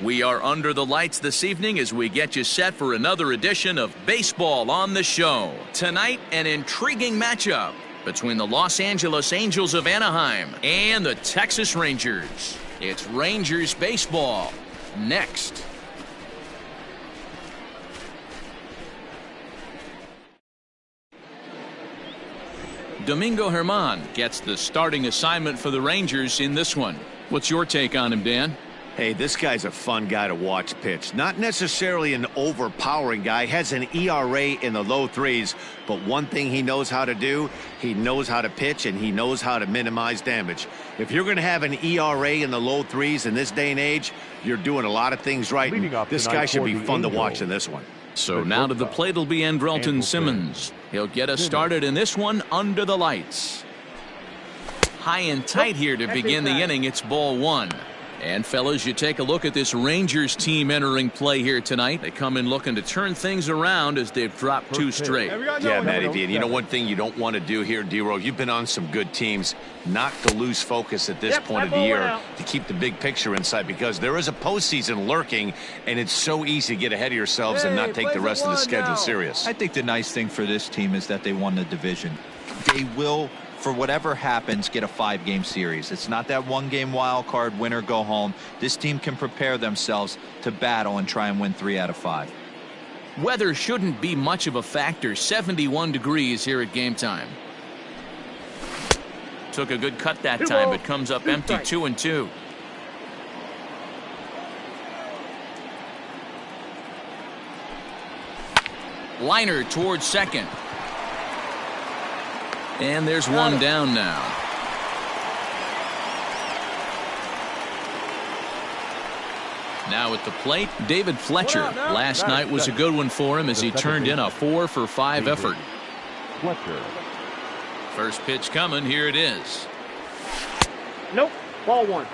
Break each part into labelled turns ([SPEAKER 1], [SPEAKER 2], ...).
[SPEAKER 1] We are under the lights this evening as we get you set for another edition of Baseball on the Show. Tonight, an intriguing matchup between the Los Angeles Angels of Anaheim and the Texas Rangers. It's Rangers baseball next. Domingo Germán gets the starting assignment for the Rangers in this one. What's your take on him, Dan?
[SPEAKER 2] Hey, this guy's a fun guy to watch pitch. Not necessarily an overpowering guy. Has an ERA in the low threes. But one thing he knows how to do, he knows how to pitch and he knows how to minimize damage. If you're going to have an ERA in the low threes in this day and age, you're doing a lot of things right. And this guy should be fun to watch in this one.
[SPEAKER 1] So now to the plate will be Andrelton Simmons. He'll get us started in this one under the lights. High and tight here to begin the inning. It's ball one. And fellas, you take a look at this Rangers team entering play here tonight. They come in looking to turn things around as they've dropped two straight.
[SPEAKER 2] Yeah, Matty V. And you know one thing you don't want to do here, D-Row, you've been on some good teams, not to lose focus at this point of the year, to keep the big picture in sight, because there is a postseason lurking, and it's so easy to get ahead of yourselves and not take the rest of the schedule serious.
[SPEAKER 3] I think the nice thing for this team is that they won the division. They will, for whatever happens, get a 5-game series. It's not that 1-game wild card, win or go home. This team can prepare themselves to battle and try and win 3 out of 5.
[SPEAKER 1] Weather shouldn't be much of a factor. 71 degrees here at game time. Took a good cut that time, but comes up empty. 2-2. Liner towards second. And there's one down now. Now at the plate, David Fletcher. Last night was a good one for him as he turned in a 4-for-5 effort. First pitch coming. Here it is.
[SPEAKER 4] Nope. Ball one.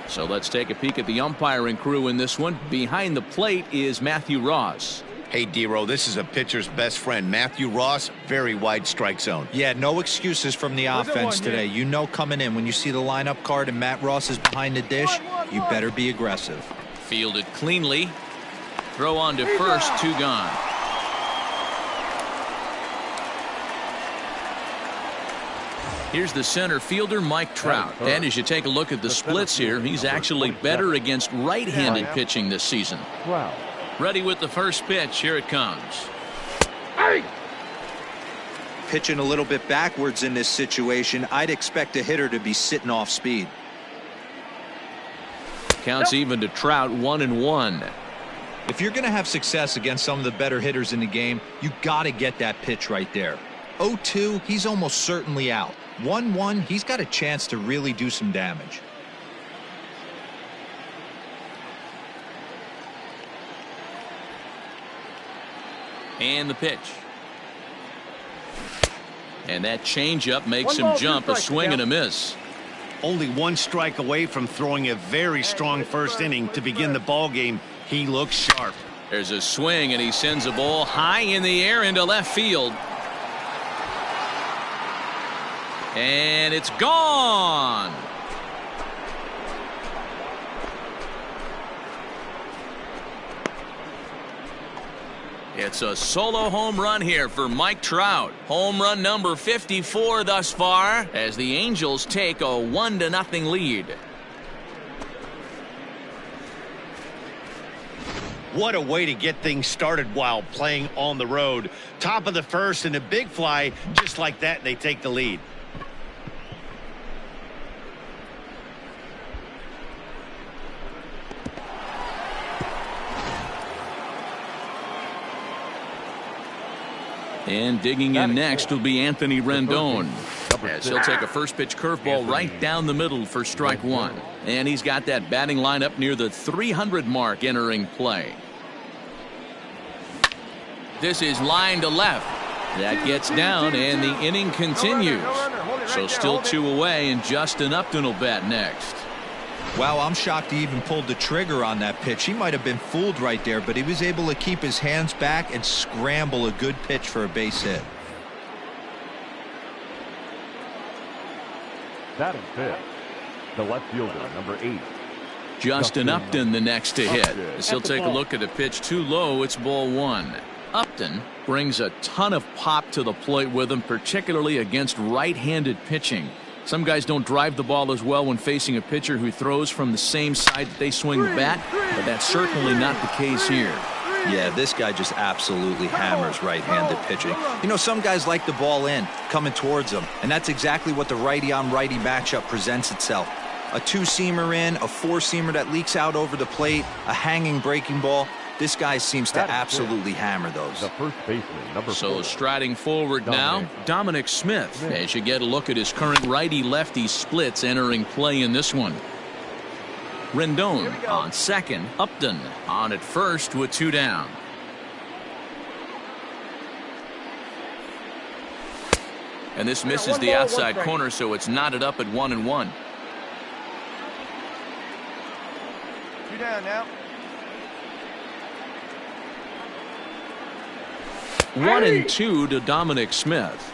[SPEAKER 1] So let's take a peek at the umpiring crew in this one. Behind the plate is Matthew Ross.
[SPEAKER 2] Hey, D-Row, this is a pitcher's best friend. Matthew Ross, very wide strike zone.
[SPEAKER 3] Yeah, no excuses from the offense today. You know coming in, when you see the lineup card and Matt Ross is behind the dish, you better be aggressive.
[SPEAKER 1] Fielded cleanly. Throw on to first, 2 gone. Here's the center fielder, Mike Trout. And as you take a look at the splits here, he's actually better against right-handed pitching this season. Ready with the first pitch. Here it comes.
[SPEAKER 3] Pitching a little bit backwards in this situation. I'd expect a hitter to be sitting off speed.
[SPEAKER 1] Counts even to Trout, 1-1.
[SPEAKER 3] If you're going to have success against some of the better hitters in the game, you got to get that pitch right there. 0-2, he's almost certainly out. 1-1, he's got a chance to really do some damage.
[SPEAKER 1] And the pitch. And that changeup makes him jump. A swing and a miss.
[SPEAKER 2] Only 1 strike away from throwing a very strong first inning to begin the ball game. He looks sharp.
[SPEAKER 1] There's a swing, and he sends a ball high in the air into left field. And it's gone. It's a solo home run here for Mike Trout. Home run number 54 thus far as the Angels take a 1-0 lead.
[SPEAKER 2] What a way to get things started while playing on the road. Top of the first and a big fly. Just like that, they take the lead.
[SPEAKER 1] And digging in next will be Anthony Rendon. As he'll take a first pitch curveball right down the middle for strike one. And he's got that batting line up near the 300 mark entering play. This is line to left. That gets down, and the inning continues. So still 2 away, and Justin Upton will bat next.
[SPEAKER 3] Wow, I'm shocked he even pulled the trigger on that pitch. He might have been fooled right there, but he was able to keep his hands back and scramble a good pitch for a base hit.
[SPEAKER 5] Batting fifth, the left fielder, number 8.
[SPEAKER 1] Justin Upton the next to hit. As he'll take a look at a pitch too low, it's ball 1. Upton brings a ton of pop to the plate with him, particularly against right-handed pitching. Some guys don't drive the ball as well when facing a pitcher who throws from the same side that they swing the bat, but that's certainly not the case here.
[SPEAKER 3] Yeah, this guy just absolutely hammers right-handed pitching. You know, some guys like the ball in, coming towards them, and that's exactly what the righty-on-righty matchup presents itself. A two-seamer in, a four-seamer that leaks out over the plate, a hanging breaking ball. This guy seems to absolutely hammer those.
[SPEAKER 5] The first baseman, number 4.
[SPEAKER 1] So striding forward now, Dominic Smith, as you get a look at his current righty-lefty splits entering play in this one. Rendon on second, Upton on at first with 2 down. And this misses the outside corner, so it's knotted up at 1-1.
[SPEAKER 6] 2 down now.
[SPEAKER 1] 1-2 to Dominic Smith.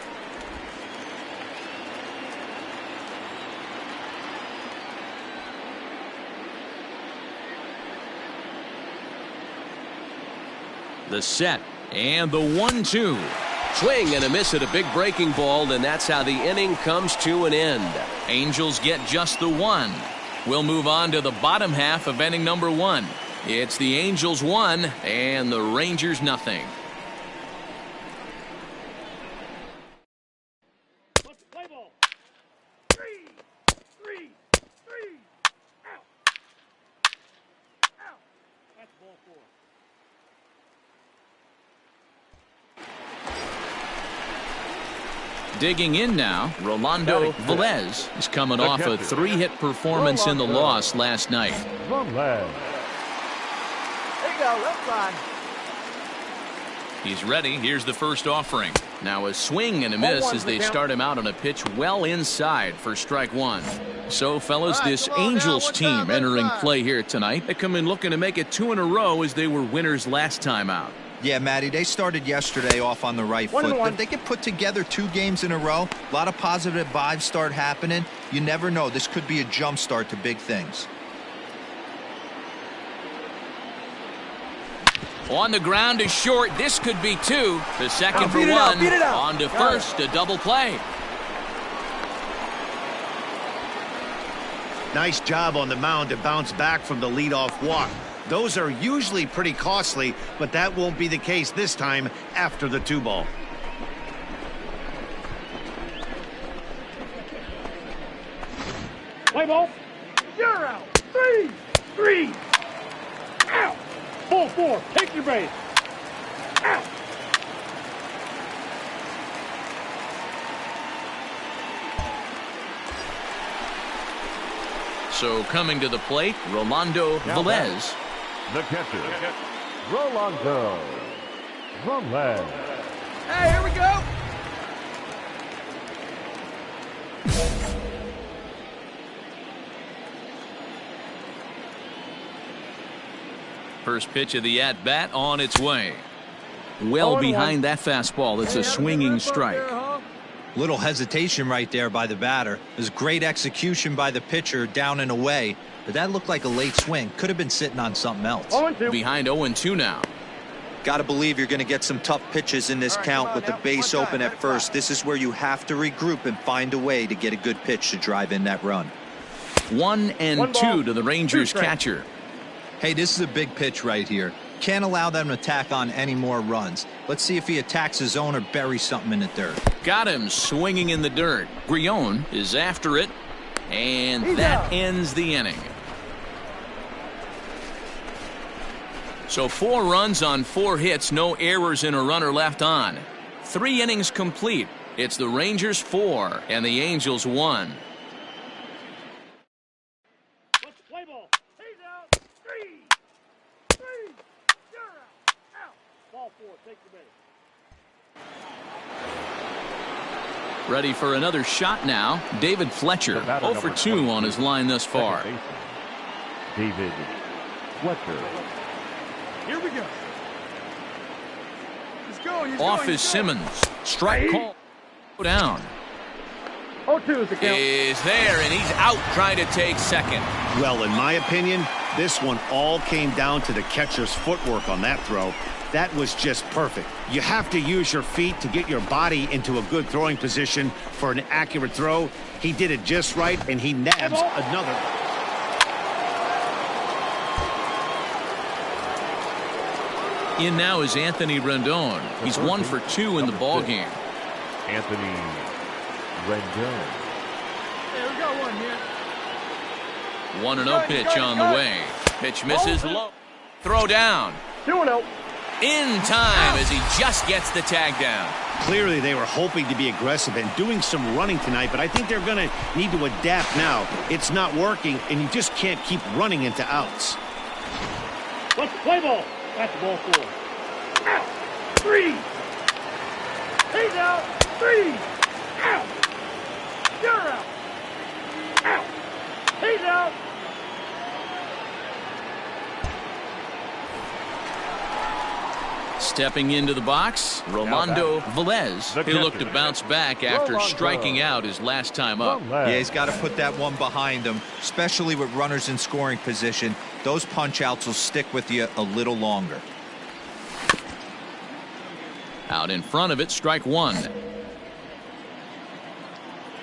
[SPEAKER 1] The set and the 1-2.
[SPEAKER 7] Swing and a miss at a big breaking ball, and that's how the inning comes to an end.
[SPEAKER 1] Angels get just the 1. We'll move on to the bottom half of inning number 1. It's the Angels 1 and the Rangers nothing. Digging in now, Rolando Velez is coming off a 3-hit performance in the loss last night.
[SPEAKER 5] There you
[SPEAKER 6] go, left side.
[SPEAKER 1] He's ready. Here's the first offering. Now a swing and a miss as they start him out on a pitch well inside for strike 1. So, fellas, this Angels team entering play here tonight. They come in looking to make it 2 in a row as they were winners last time out.
[SPEAKER 3] Yeah, Matty, they started yesterday off on the right foot, but they can put together 2 games in a row. A lot of positive vibes start happening. You never know. This could be a jump start to big things.
[SPEAKER 1] On the ground is short. This could be 2. The second for 1. On to first, a double play.
[SPEAKER 2] Nice job on the mound to bounce back from the leadoff walk. Those are usually pretty costly, but that won't be the case this time after the 2-ball.
[SPEAKER 4] Play ball. You're out. 3. Out. Ball 4. Take your base. Out.
[SPEAKER 1] So coming to the plate, Rolando Velez.
[SPEAKER 5] The catcher, Rolando Velez.
[SPEAKER 6] Hey, here we go.
[SPEAKER 1] First pitch of the at-bat on its way. Well behind that fastball. It's a swinging strike.
[SPEAKER 3] Little hesitation right there by the batter. It was great execution by the pitcher down and away, but that looked like a late swing. Could have been sitting on something else.
[SPEAKER 1] Behind 0-2 now.
[SPEAKER 3] Got to believe you're going to get some tough pitches in this count with the base open at first. This is where you have to regroup and find a way to get a good pitch to drive in that run.
[SPEAKER 1] 1-2 to the Rangers catcher.
[SPEAKER 3] Hey, this is a big pitch right here. Can't allow them to tack on any more runs. Let's see if he attacks his zone or buries something in the dirt.
[SPEAKER 1] Got him swinging in the dirt. Grion is after it, and that ends the inning. So 4 runs on 4 hits, no errors and a runner left on. 3 innings complete. It's the Rangers 4 and the Angels 1.
[SPEAKER 4] Let's play ball. He's out. 3. You're out. Ball 4. Take the base.
[SPEAKER 1] Ready for another shot now. David Fletcher, 0 for 2 on his line thus far.
[SPEAKER 5] David Fletcher.
[SPEAKER 6] Here we go. He's going.
[SPEAKER 1] Off is Simmons. Strike call. Down.
[SPEAKER 4] 0-2 is the count.
[SPEAKER 1] Is there, and he's out trying to take second.
[SPEAKER 2] Well, in my opinion, this one all came down to the catcher's footwork on that throw. That was just perfect. You have to use your feet to get your body into a good throwing position for an accurate throw. He did it just right, and he nabs another.
[SPEAKER 1] In now is Anthony Rendon. He's 1 for 2 in the ball game.
[SPEAKER 5] Anthony Rendon.
[SPEAKER 6] Hey, we got one here.
[SPEAKER 1] 1-0 pitch on the way. Pitch misses low. Throw down.
[SPEAKER 4] 2-0.
[SPEAKER 1] In time as he just gets the tag down.
[SPEAKER 2] Clearly, they were hoping to be aggressive and doing some running tonight, but I think they're going to need to adapt now. It's not working, and you just can't keep running into outs.
[SPEAKER 4] Let's play ball. That's ball 4. Out. 3. He's out. 3. Out. You're out. Out. He's out.
[SPEAKER 1] Stepping into the box, Rolando Velez, who looked to bounce back after striking out his last time up.
[SPEAKER 3] Yeah, he's got to put that one behind him, especially with runners in scoring position. Those punch outs will stick with you a little longer.
[SPEAKER 1] Out in front of it, strike 1.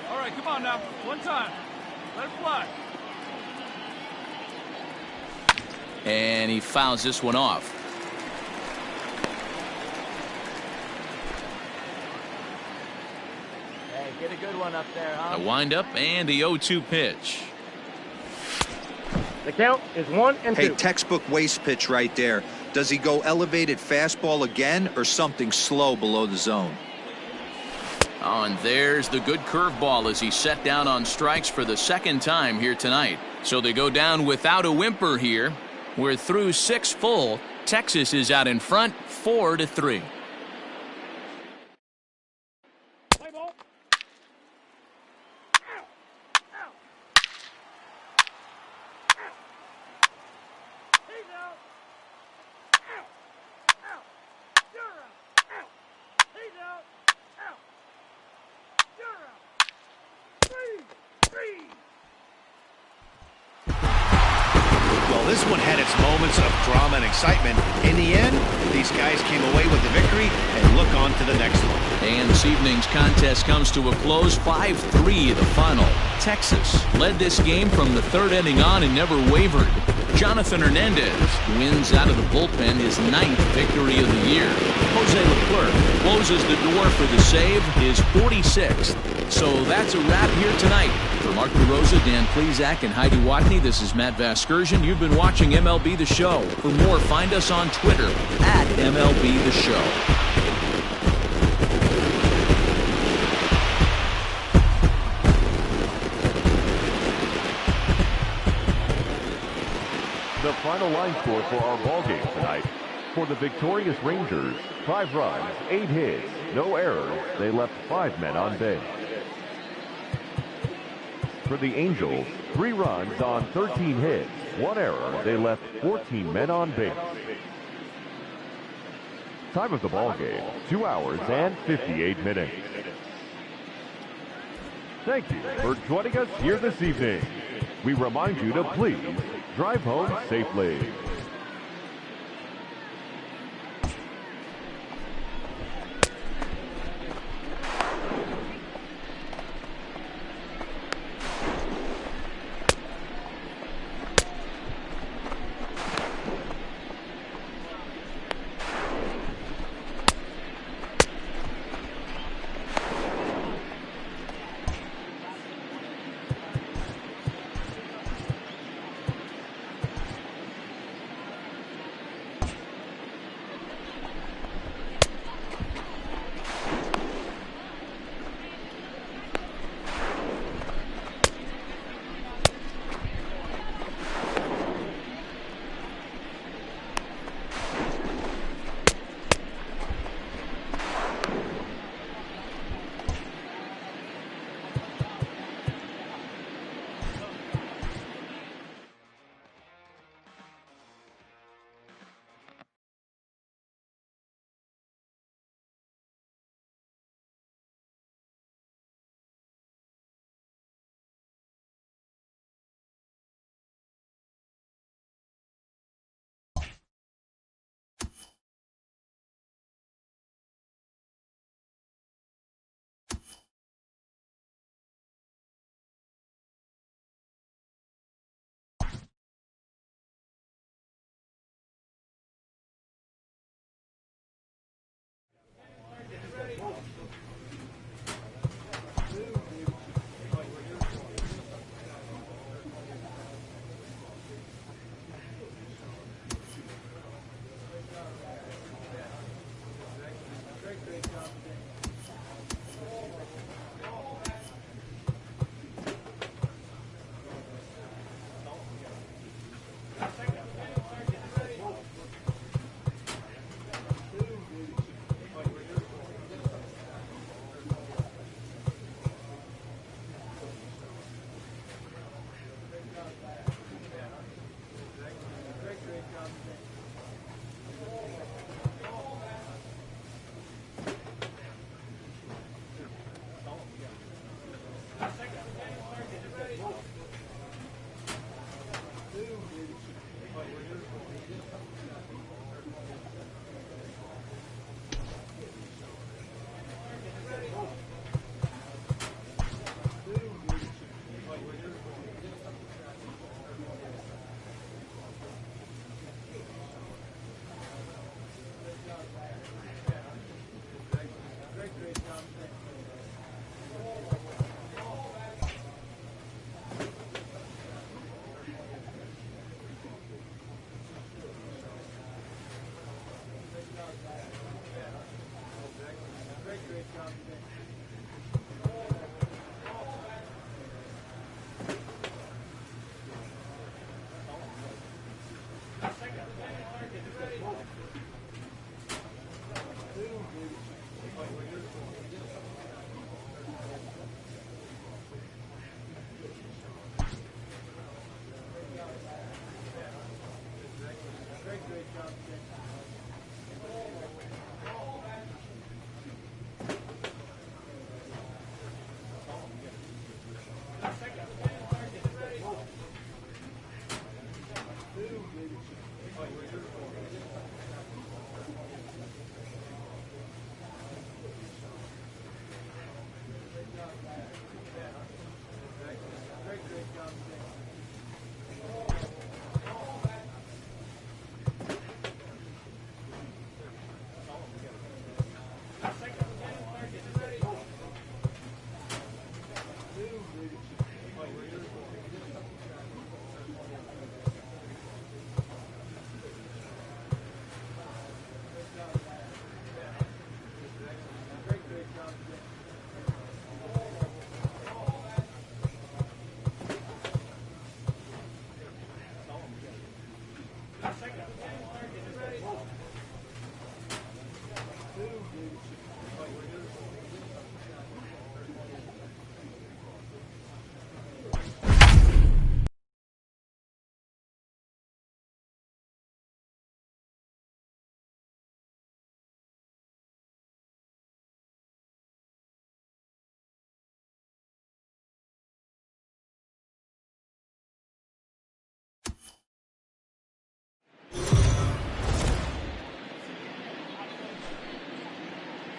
[SPEAKER 6] All right, come on now. One time. Let it fly.
[SPEAKER 1] And he fouls this one off.
[SPEAKER 6] Hey, get a good one up there, huh?
[SPEAKER 1] A windup and the 0-2 pitch.
[SPEAKER 4] The count is 1 and 2.
[SPEAKER 3] Hey, textbook waste pitch right there. Does he go elevated fastball again or something slow below the zone?
[SPEAKER 1] Oh, and there's the good curveball as he set down on strikes for the second time here tonight. So they go down without a whimper here. We're through 6 full. Texas is out in front, 4-3.
[SPEAKER 4] Play ball. Out. Out. Out. He's out. Out. Out. You're out. Out. He's out. Out. You're out. 3.
[SPEAKER 2] Well, this one had its moments of drama and excitement. In the end, these guys came away with the victory and look on to the next one.
[SPEAKER 1] And this evening's contest comes to a close, 5-3 the final. Texas led this game from the 3rd inning on and never wavered. Jonathan Hernandez wins out of the bullpen his 9th victory of the year. Jose Leclerc closes the door for the save, his 46th. So that's a wrap here tonight. For Mark DeRosa, Dan Plesac, and Heidi Watney, this is Matt Vasgersian. You've been watching MLB The Show. For more, find us on Twitter at MLB The Show.
[SPEAKER 5] The final line score for our ball game tonight. For the victorious Rangers, 5 runs, 8 hits, no errors. They left 5 men on base. For the Angels, 3 runs on 13 hits, 1 error. They left 14 men on base. Time of the ball game, 2 hours and 58 minutes. Thank you for joining us here this evening. We remind you to please drive home safely.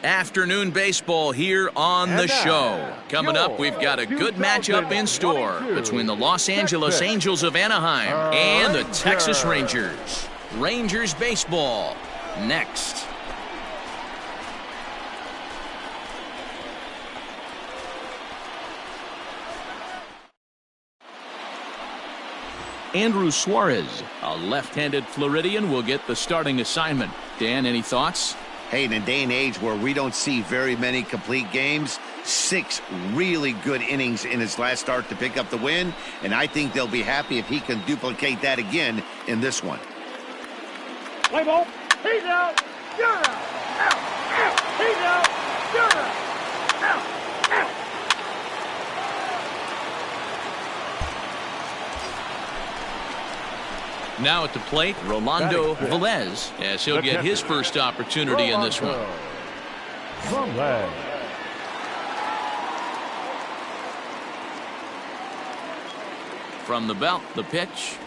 [SPEAKER 1] Afternoon baseball here on the show. Coming up, we've got a good matchup in store between the Los Angeles Angels of Anaheim and the Texas Rangers. Rangers baseball next. Andrew Suarez, a left-handed Floridian, will get the starting assignment. Dan, any thoughts?
[SPEAKER 2] Hey, in a day and age where we don't see very many complete games, 6 really good innings in his last start to pick up the win, and I think they'll be happy if he can duplicate that again in this one.
[SPEAKER 4] Play ball. He's out. You're out. Out. Out. He's out. You're out. Out. Out.
[SPEAKER 1] Now at the plate, Rolando Velez, as he'll get his first opportunity in this one. From the belt, the pitch.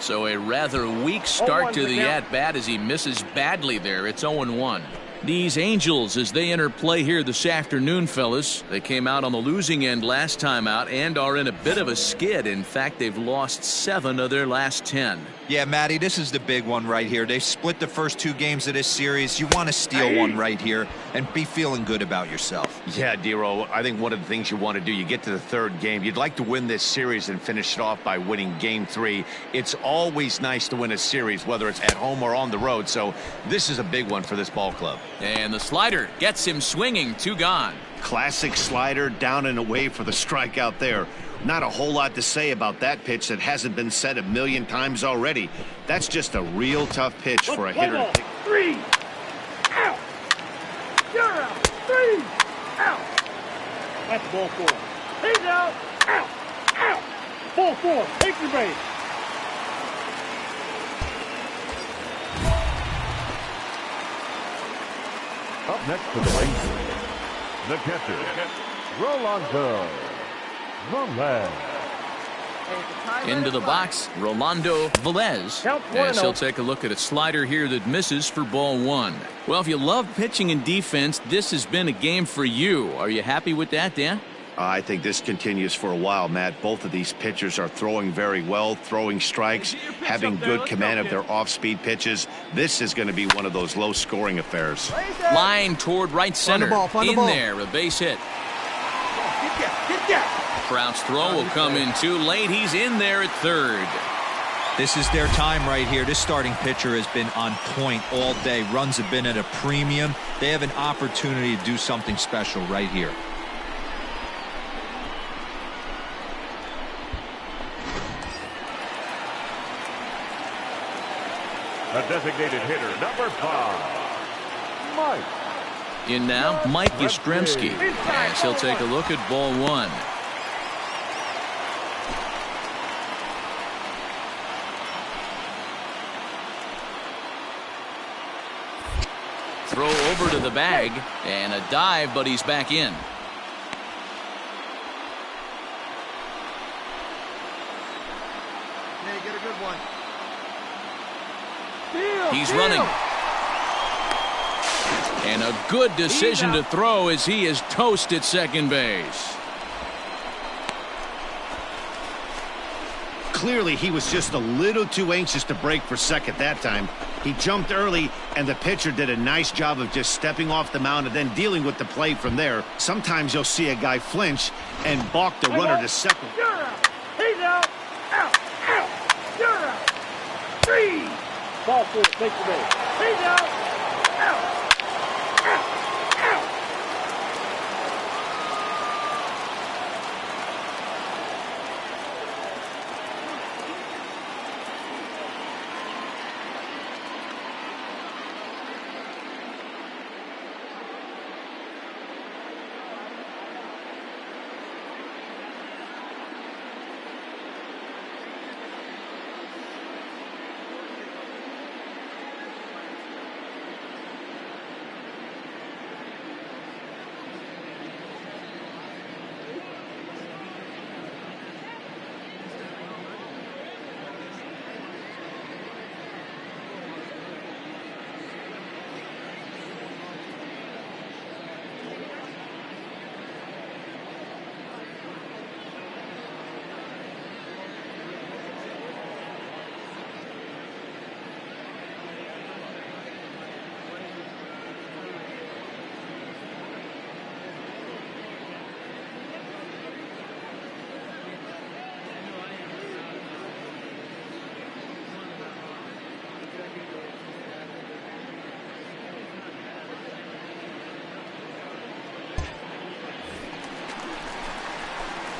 [SPEAKER 1] So a rather weak start to the at-bat as he misses badly there. It's 0-1. These Angels, as they enter play here this afternoon, fellas, they came out on the losing end last time out and are in a bit of a skid. In fact, they've lost 7 of their last 10.
[SPEAKER 3] Yeah, Matty, this is the big one right here. They've split the first 2 games of this series. You want to steal one right here and be feeling good about yourself.
[SPEAKER 2] Yeah, Dero, I think one of the things you want to do, you get to the 3rd game, you'd like to win this series and finish it off by winning game 3. It's always nice to win a series, whether it's at home or on the road, so this is a big one for this ball club.
[SPEAKER 1] And the slider gets him swinging, 2 gone.
[SPEAKER 2] Classic slider, down and away for the strikeout there. Not a whole lot to say about that pitch that hasn't been said a million times already. That's just a real tough pitch for a hitter.
[SPEAKER 4] 3 out. You're out. 3 out. That's ball 4. He's out. Out. Out. Ball 4. Take your base.
[SPEAKER 5] Up next for the Rangers, the catcher, Rolando Velez.
[SPEAKER 1] Into the box, Rolando Velez, as he'll take a look at a slider here that misses for ball 1. Well, if you love pitching and defense, this has been a game for you. Are you happy with that, Dan?
[SPEAKER 2] I think this continues for a while, Matt. Both of these pitchers are throwing very well, throwing strikes, having good command of their off-speed pitches. This is going to be one of those low-scoring affairs.
[SPEAKER 1] Line toward right center. In there, a base hit. Trout's throw will come in too late. He's in there at 3rd.
[SPEAKER 3] This is their time right here. This starting pitcher has been on point all day. Runs have been at a premium. They have an opportunity to do something special right here.
[SPEAKER 5] The designated hitter, number 5, Mike.
[SPEAKER 1] In now, Mike Yastrzemski, as he'll take a look at ball 1. Throw over to the bag, and a dive, but he's back in.
[SPEAKER 2] Hey, get a good one.
[SPEAKER 1] He's running. And a good decision to throw as he is toast at second base.
[SPEAKER 2] Clearly, he was just a little too anxious to break for second that time. He jumped early, and the pitcher did a nice job of just stepping off the mound and then dealing with the play from there. Sometimes you'll see a guy flinch and balk the runner to second.
[SPEAKER 4] You're out. He's out. Out. Out. You're out. 3. Ball 4. Take the base. He's out. Out. Out. Out.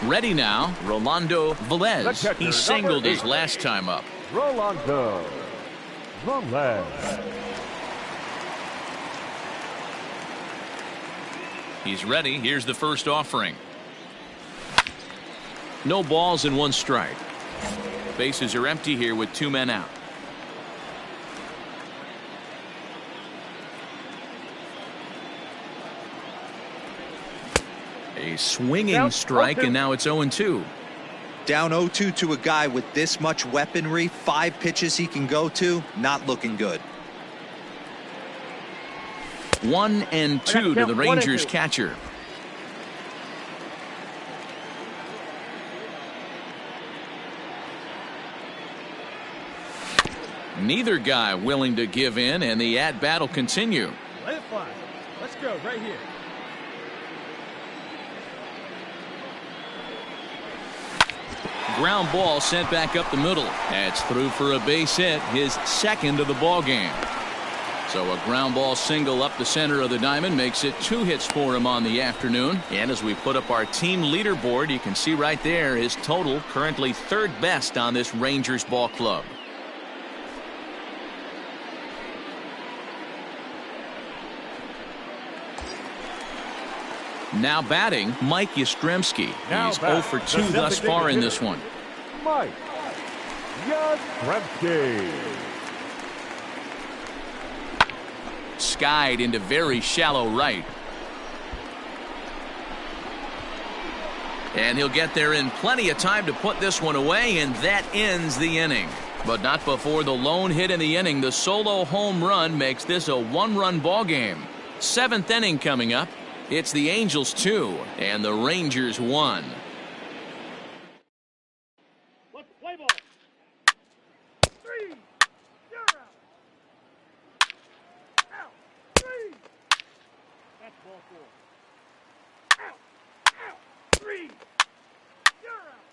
[SPEAKER 1] Ready now, Rolando Velez.
[SPEAKER 5] catcher,
[SPEAKER 1] He singled
[SPEAKER 5] number
[SPEAKER 1] his
[SPEAKER 5] 8.
[SPEAKER 1] last time up.
[SPEAKER 5] Rolando Velez.
[SPEAKER 1] He's ready. Here's the first offering. No balls and 1 strike. Bases are empty here with 2 men out. A swinging strike, and now it's 0-2.
[SPEAKER 3] Down 0-2 to a guy with this much weaponry, 5 pitches he can go to, not looking good.
[SPEAKER 1] 1-2 to the Rangers catcher. Neither guy willing to give in, and the at-bat will continue.
[SPEAKER 6] Let it fly. Let's go right here.
[SPEAKER 1] Ground ball sent back up the middle. That's through for a base hit, his second of the ball game. So a ground ball single up the center of the diamond makes it 2 hits for him on the afternoon. And as we put up our team leaderboard, you can see right there his total currently 3rd best on this Rangers ball club. Now batting, Mike Yastrzemski. He's 0 for 2 thus far in this one.
[SPEAKER 5] Mike Yastrzemski.
[SPEAKER 1] Skied into very shallow right. And he'll get there in plenty of time to put this one away, and that ends the inning. But not before the lone hit in the inning. The solo home run makes this a 1-run ball game. 7th inning coming up. It's the Angels 2 and the Rangers 1.
[SPEAKER 4] Let's play ball. 3. You're out. Out. 3. That's ball 4. Out. Out. 3. You're out.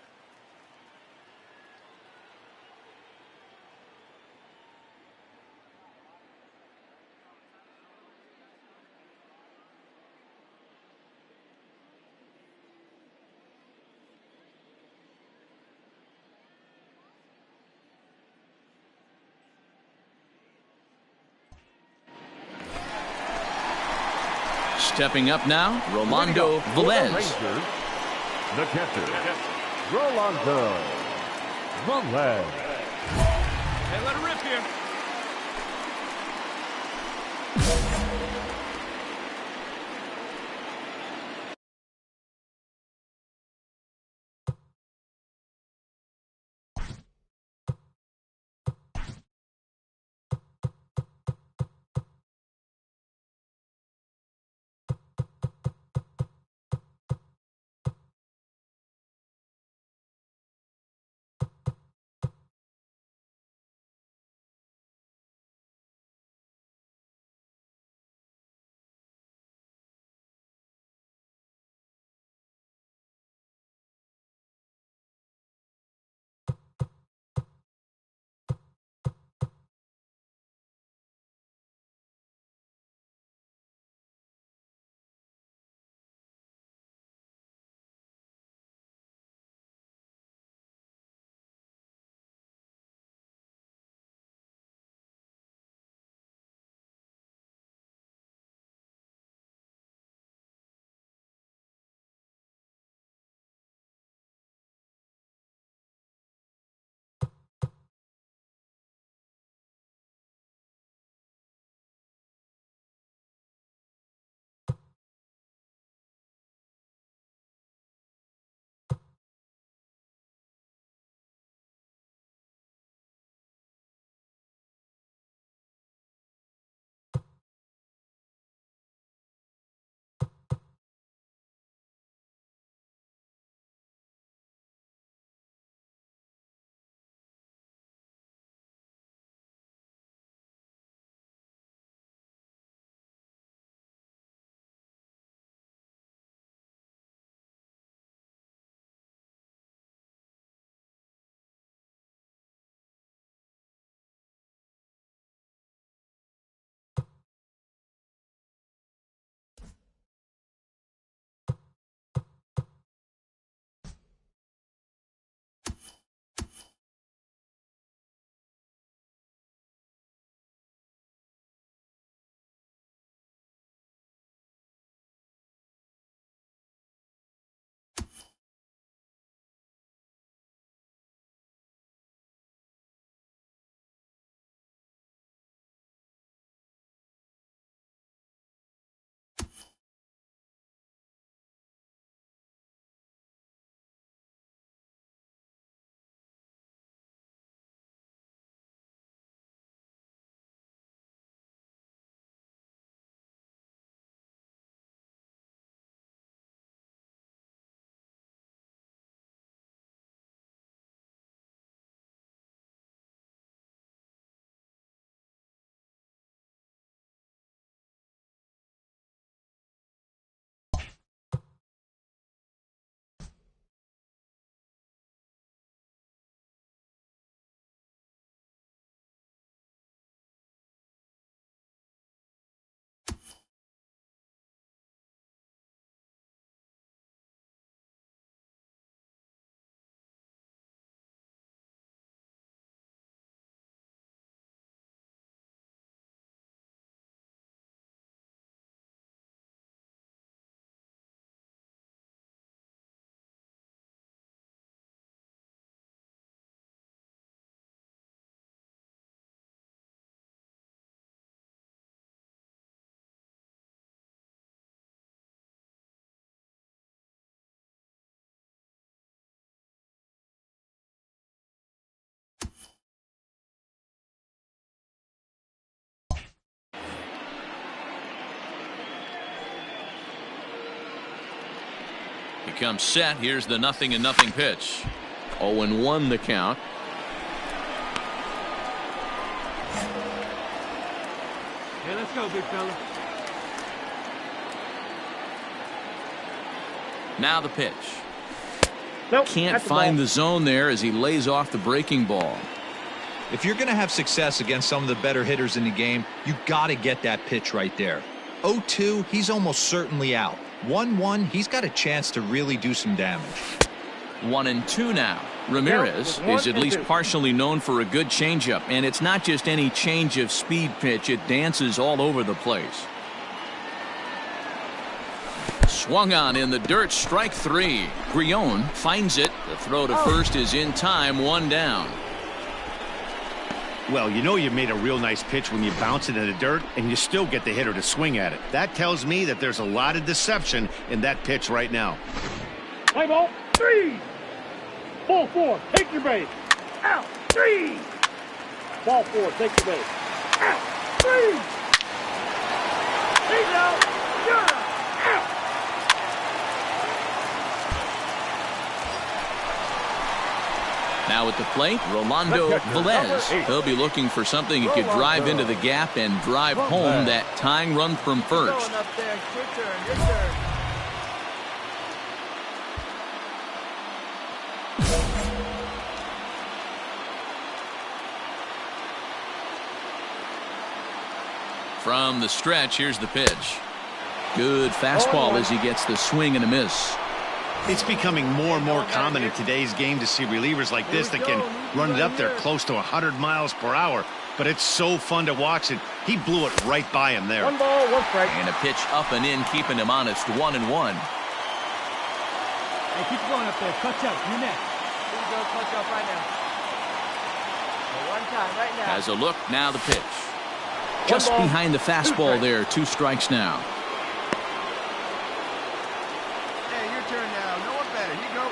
[SPEAKER 1] Stepping up now, Rolando Velez.
[SPEAKER 5] Rangers, the catcher, Rolando Velez.
[SPEAKER 6] Hey, let her rip here.
[SPEAKER 1] He comes set. Here's the 0-0 pitch. 0-1 the count.
[SPEAKER 6] Hey, let's go, big fella.
[SPEAKER 1] Now the pitch.
[SPEAKER 4] Nope,
[SPEAKER 1] Can't
[SPEAKER 4] that's the
[SPEAKER 1] find
[SPEAKER 4] ball.
[SPEAKER 1] the zone there as he lays off the breaking ball.
[SPEAKER 3] If you're going to have success against some of the better hitters in the game, you got to get that pitch right there. 0-2, he's almost certainly out. 1-1, he's got a chance to really do some damage.
[SPEAKER 1] 1-2 now. Ramirez is at least partially known for a good changeup, and it's not just any change of speed pitch. It dances all over the place. Swung on in the dirt, strike three. Grion finds it. The throw to first is in time, one down.
[SPEAKER 2] Well, you know you made a real nice pitch when you bounce it in the dirt and you still get the hitter to swing at it. That tells me that there's a lot of deception in that pitch right now.
[SPEAKER 4] Play ball, 3. Ball 4, take your base. Out, 3. Ball 4, take your base. Out, 3. He's out, you're out.
[SPEAKER 1] Now at the plate, Rolando Velez. He'll be looking for something he could drive into the gap and drive home that tying run from first.
[SPEAKER 6] Up there. Your turn. Your turn.
[SPEAKER 1] From the stretch, here's the pitch. Good fastball as he gets the swing and a miss.
[SPEAKER 2] It's becoming more and more common in today's game to see relievers like this that can run it up there close to 100 miles per hour. But it's so fun to watch it. He blew it right by him there.
[SPEAKER 4] 1 ball, 1 strike.
[SPEAKER 1] And a pitch up and in, keeping him honest, 1-1.
[SPEAKER 6] Hey, keep going up there. Clutch up. You're next.
[SPEAKER 8] Here we go. Clutch up right now. One time, right now.
[SPEAKER 1] Has a look, now the pitch. Just behind the fastball there, 2 strikes now.
[SPEAKER 8] Hey, your turn now. No one better. Here you go.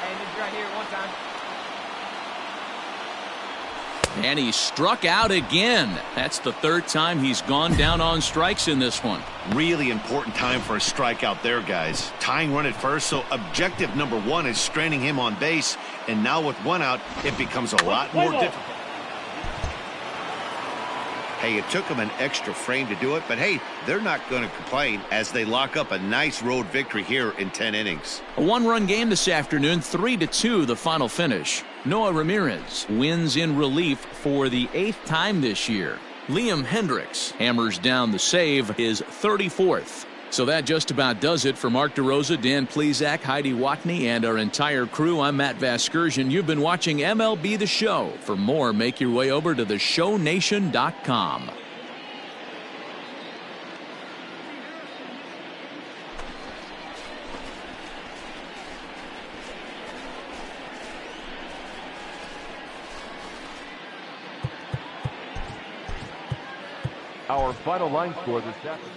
[SPEAKER 8] Hey, this is right here. One time.
[SPEAKER 1] And he struck out again. That's the 3rd time he's gone down on strikes in this one.
[SPEAKER 2] Really important time for a strikeout there, guys. Tying run at first, so objective number 1 is straining him on base. And now with 1 out, it becomes a lot more difficult. Hey, it took them an extra frame to do it, but hey, they're not going to complain as they lock up a nice road victory here in 10 innings.
[SPEAKER 1] A 1-run game this afternoon, 3-2 the final finish. Noah Ramirez wins in relief for the 8th time this year. Liam Hendricks hammers down the save, his 34th. So that just about does it for Mark DeRosa, Dan Plesac, Heidi Watney, and our entire crew. I'm Matt Vasgersian. You've been watching MLB The Show. For more, make your way over to theshownation.com.
[SPEAKER 5] Our final line score this afternoon.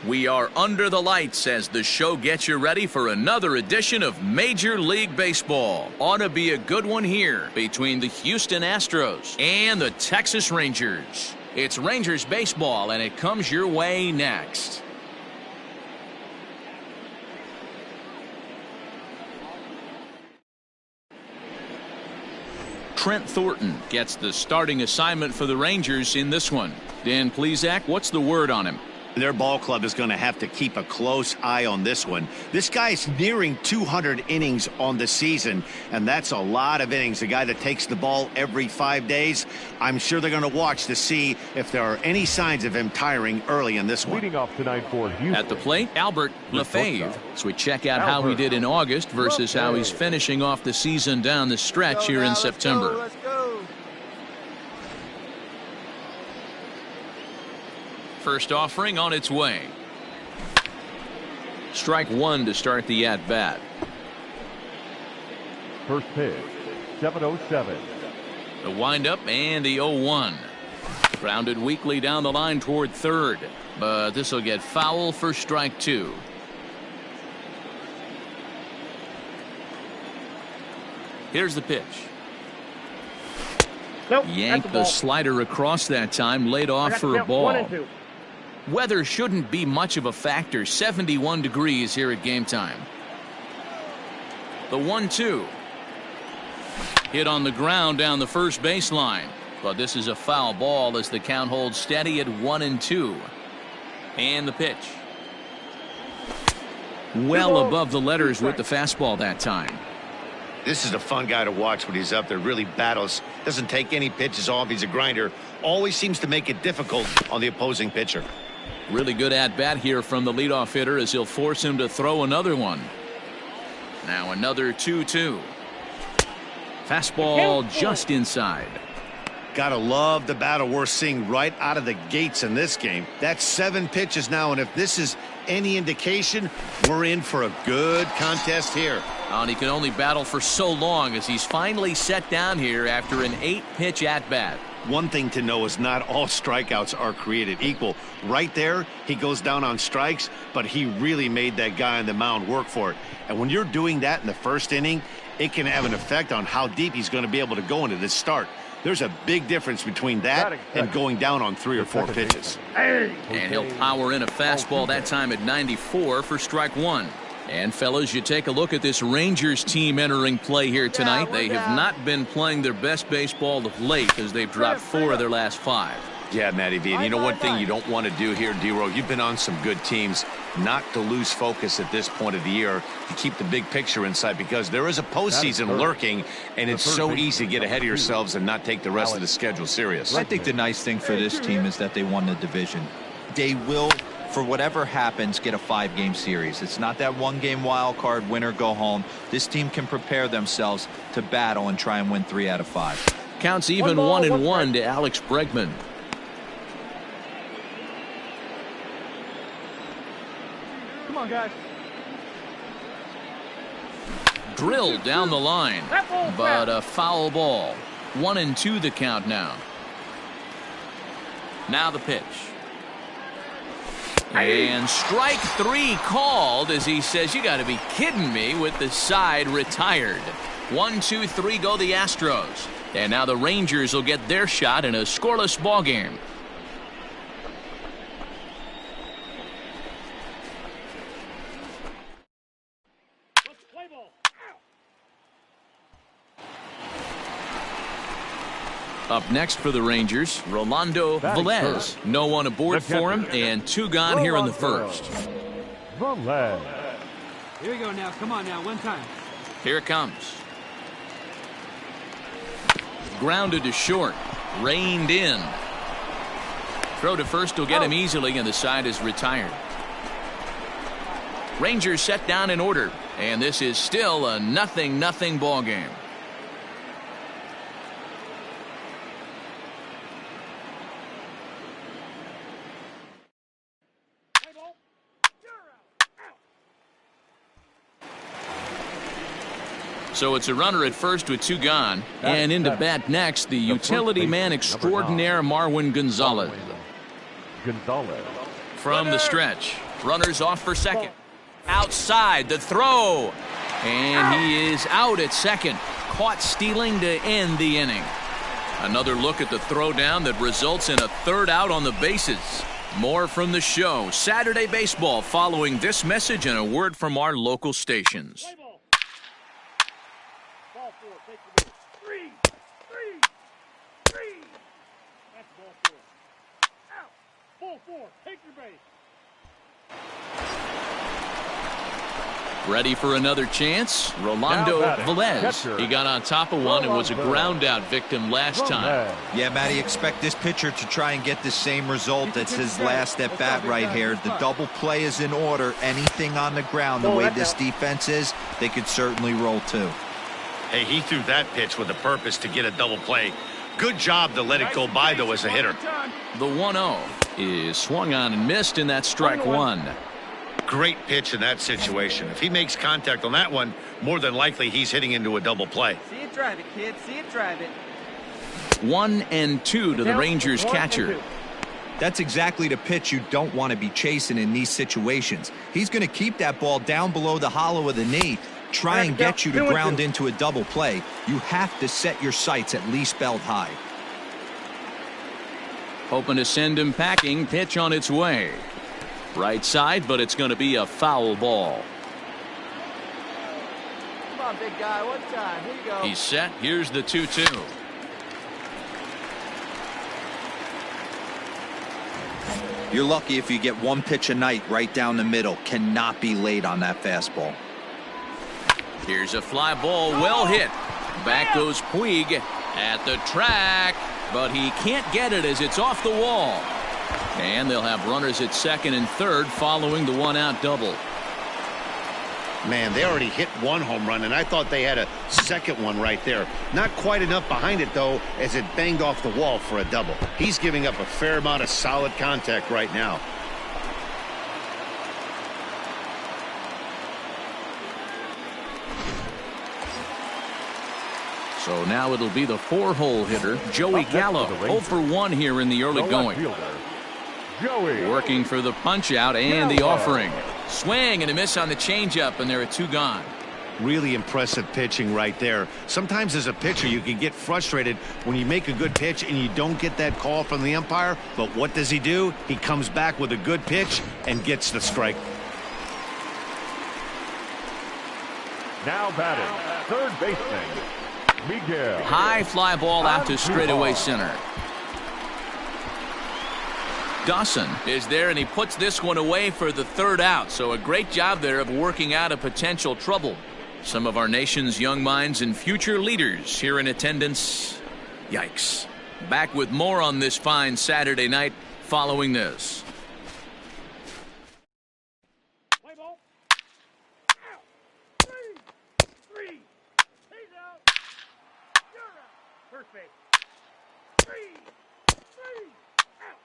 [SPEAKER 1] We are under the lights as the show gets you ready for another edition of Major League Baseball. Ought to be a good one here between the Houston Astros and the Texas Rangers. It's Rangers baseball, and it comes your way next. Trent Thornton gets the starting assignment for the Rangers in this one. Dan Plesac, what's the word on him?
[SPEAKER 2] Their ball club is going to have to keep a close eye on this one. This guy's nearing 200 innings on the season, and that's a lot of innings. A guy that takes the ball every 5 days. I'm sure they're going to watch to see if there are any signs of him tiring early in this one.
[SPEAKER 5] Leading off tonight for Houston.
[SPEAKER 1] At the plate, Albert Lefebvre. So we check out how he did in August versus how he's finishing off the season down the stretch here in September.
[SPEAKER 8] Let's go.
[SPEAKER 1] First offering on its way. Strike one to start the at-bat.
[SPEAKER 5] First pitch, 7:07.
[SPEAKER 1] The windup and the 0-1. Grounded weakly down the line toward third, but this will get foul for strike two. Here's the pitch.
[SPEAKER 4] Nope,
[SPEAKER 1] Yanked the slider across that time, laid off for a ball. Weather shouldn't be much of a factor. 71 degrees here at game time. The 1-2. Hit on the ground down the first baseline. But this is a foul ball as the count holds steady at 1-2. And the pitch. Well above the letters with the fastball that time.
[SPEAKER 2] This is a fun guy to watch when he's up there. Really battles. Doesn't take any pitches off. He's a grinder. Always seems to make it difficult on the opposing pitcher.
[SPEAKER 1] Really good at-bat here from the leadoff hitter as he'll force him to throw another one. Now another 2-2. Fastball just inside.
[SPEAKER 2] Gotta love the battle we're seeing right out of the gates in this game. That's 7 pitches now, and if this is any indication, we're in for a good contest here.
[SPEAKER 1] And he can only battle for so long as he's finally set down here after an 8-pitch at-bat.
[SPEAKER 2] One thing to know is not all strikeouts are created equal. Right there, he goes down on strikes, but he really made that guy on the mound work for it. And when you're doing that in the first inning, it can have an effect on how deep he's going to be able to go into this start. There's a big difference between that and going down on 3 or 4 pitches.
[SPEAKER 1] And he'll power in a fastball that time at 94 for strike one. And fellas, you take a look at this Rangers team entering play here tonight. They have not been playing their best baseball of late as they've dropped 4 of their last 5.
[SPEAKER 2] Yeah, Matty V. And you know one thing you don't want to do here, D-Row, you've been on some good teams, not to lose focus at this point of the year, to keep the big picture in sight, because there is a postseason lurking, and it's so easy to get ahead of yourselves and not take the rest of the schedule serious.
[SPEAKER 3] I think the nice thing for this team is that they won the division. They will, for whatever happens, get a 5-game series. It's not that 1-game wild card, win or go home. This team can prepare themselves to battle and try and win 3 out of 5.
[SPEAKER 1] Counts even 1-1 to Alex Bregman.
[SPEAKER 4] Come on, guys.
[SPEAKER 1] Drilled down the line, but a foul ball. 1-2 the count now. Now the pitch. And strike 3 called as he says, you got to be kidding me, with the side retired. 1-2-3 go the Astros. And now the Rangers will get their shot in a scoreless ball game. Up next for the Rangers, Rolando Velez. No one aboard for him, and 2 gone here in the first.
[SPEAKER 5] Velez.
[SPEAKER 6] Here we go now. Come on now. One time.
[SPEAKER 1] Here it comes. Grounded to short. Reined in. Throw to first will get him easily, and the side is retired. Rangers set down in order, and this is still a 0-0 ball game. So it's a runner at first with 2 gone. And into bat next, the utility man extraordinaire, Marwin Gonzalez.
[SPEAKER 5] Gonzalez.
[SPEAKER 1] From the stretch, Runners off for second. Outside the throw. And he is out at second. Caught stealing to end the inning. Another look at the throwdown that results in a third out on the bases. More from the show. Saturday Baseball following this message and a word from our local stations.
[SPEAKER 4] Ball 4, take the base. 3. That's ball 4. Out. Ball 4, take your base.
[SPEAKER 1] Ready for another chance? Rolando Velez. He got on top of one and was a ground out victim last time.
[SPEAKER 3] Yeah, Matty, expect this pitcher to try and get the same result. That's his last at bat right here. The double play is in order. Anything on the ground, the way this defense is, they could certainly roll too.
[SPEAKER 2] Hey, he threw that pitch with a purpose to get a double play. Good job to let it go by, though, as a hitter.
[SPEAKER 1] The 1-0 is swung on and missed, and that's strike one.
[SPEAKER 2] Great pitch in that situation. If he makes contact on that one, more than likely he's hitting into a double play.
[SPEAKER 8] See it drive it, kid. See it drive it.
[SPEAKER 1] 1-2 to the Rangers catcher.
[SPEAKER 3] That's exactly the pitch you don't want to be chasing in these situations. He's going to keep that ball down below the hollow of the knee, try and get you to ground into a double play. You have to set your sights at least belt high.
[SPEAKER 1] Hoping to send him packing. Pitch on its way. Right side, but it's going to be a foul ball.
[SPEAKER 8] Come on, big guy. One time. Here you go.
[SPEAKER 1] He's set. Here's the 2-2.
[SPEAKER 3] You're lucky if you get one pitch a night right down the middle. Cannot be late on that fastball.
[SPEAKER 1] Here's a fly ball, well hit. Back goes Puig at the track, but he can't get it as it's off the wall. And they'll have runners at second and third following the one-out double.
[SPEAKER 2] Man, they already hit one home run, and I thought they had a second one right there. Not quite enough behind it, though, as it banged off the wall for a double. He's giving up a fair amount of solid contact right now.
[SPEAKER 1] So now it'll be the 4-hole hitter, Joey Gallo, 0 for 1 here in the early going. Working for the punch out and the offering. Swing and a miss on the changeup, and there are 2 gone.
[SPEAKER 2] Really impressive pitching right there. Sometimes as a pitcher you can get frustrated when you make a good pitch and you don't get that call from the umpire, but what does he do? He comes back with a good pitch and gets the strike.
[SPEAKER 5] Now batting, third baseman, Miguel.
[SPEAKER 1] High fly ball out to straightaway center. Dawson is there, and he puts this one away for the third out. So a great job there of working out a potential trouble. Some of our nation's young minds and future leaders here in attendance. Yikes. Back with more on this fine Saturday night following this.
[SPEAKER 4] Play ball. Out. 3. He's out. You're out. First base. 3. Out.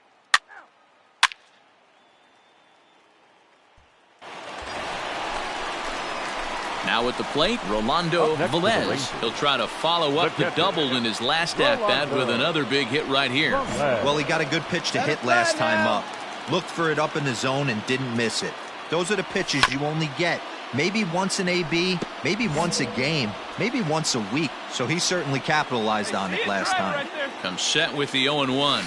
[SPEAKER 1] Now at the plate, Rolando Velez. He'll try to follow up the double in his last at-bat with another big hit right here.
[SPEAKER 3] Well, he got a good pitch to hit last time up. Looked for it up in the zone and didn't miss it. Those are the pitches you only get maybe once an AB, maybe once a game, maybe once a week. So he certainly capitalized on it last time.
[SPEAKER 1] Comes set with the 0-1.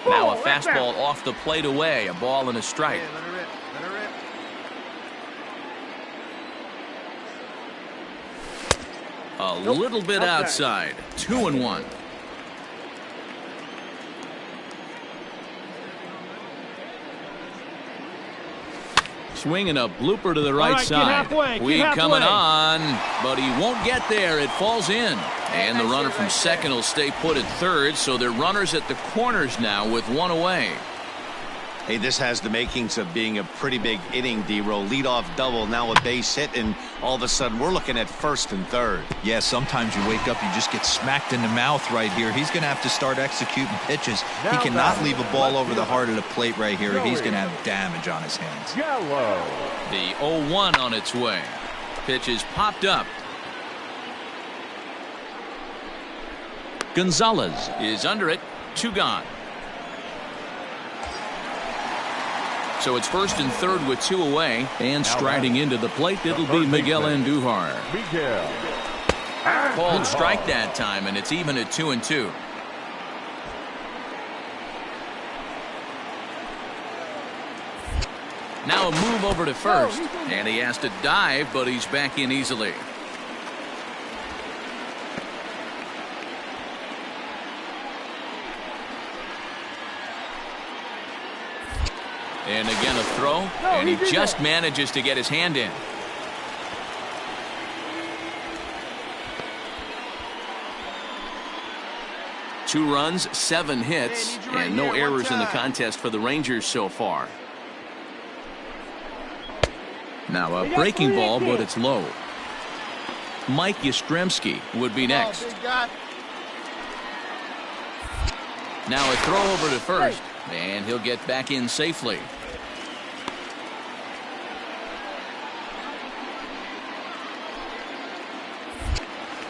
[SPEAKER 1] Now a fastball off the plate away, a ball and a strike.
[SPEAKER 8] Let her rip. Let her rip.
[SPEAKER 1] A little bit outside. 2-1. Swinging a blooper to the right side. Puig coming on, but he won't get there. It falls in. And the runner from second will stay put at third, so they're runners at the corners now with one away.
[SPEAKER 2] Hey, this has the makings of being a pretty big inning, D-Roll. Leadoff double, now a base hit, and all of a sudden we're looking at first and third.
[SPEAKER 3] Yeah, sometimes you wake up, you just get smacked in the mouth right here. He's going to have to start executing pitches. He cannot leave a ball over the heart of the plate right here. He's going to have damage on his hands.
[SPEAKER 1] The 0-1 on its way. Pitch is popped up. Gonzalez is under it. 2 gone. So it's 1st and 3rd with 2 away. And striding into the plate, it'll be Miguel Andujar. Called strike that time, and it's even at 2-2. Now a move over to first, and he has to dive, but he's back in easily. And again a throw, and he just manages to get his hand in. Two runs, 7 hits, and no errors in the contest for the Rangers so far. Now a breaking ball, but it's low. Mike Yastrzemski would be next. Now a throw over to first, and he'll get back in safely.